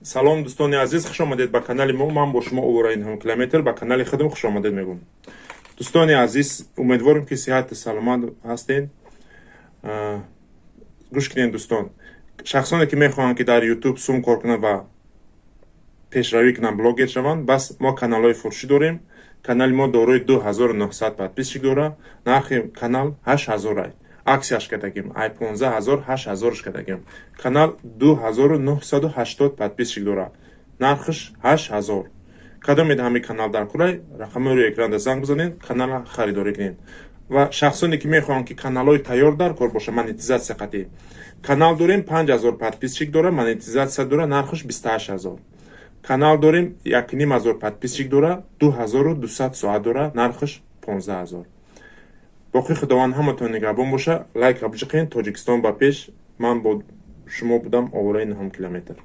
салом дӯстони азиз, хуш омадед ба канали мо. Ман бо шумо Овораи Ниҳом километр ба канали худам хуш омадед мегӯям. дӯстони азиз, умедворим ки сиҳати саломат ҳастед. гӯш кунед дӯстон, шахсоне ки мехоҳанд ки дар YouTube сум кор кунанд ва пешравӣ кунанд, блогер шаванд, бас мо каналҳои фурӯшӣ дорем. Канали мо дорои 2900 подписчик дорад. Нархи канал 8000 ай. Аксияш кардагим, ай 15000, 8000 кардагим. Канал 2980 подписчик дорад. Нархиш 8000. Кадомед ҳами канал дар кулай, рақамҳои рӯи экран занг бизанед, канала харидорӣ кунед. Ва шахсоне ки мехоҳанд ки каналҳои тайёр дар кор боша, монетизатсия қатъӣ. Канал дорем 5000 подписчик дорад, монетизатсия дорад, нархиш 28000. Канал дорем 1500 подписчик дорад, 2200 соат дорад, нархиш 15000. боқи худованд ҳаматон нигаҳбон боша. Лайк абҷиқин. Тоҷикистон ба пеш. Ман бо шумо будам, Овораи Ниҳом километр.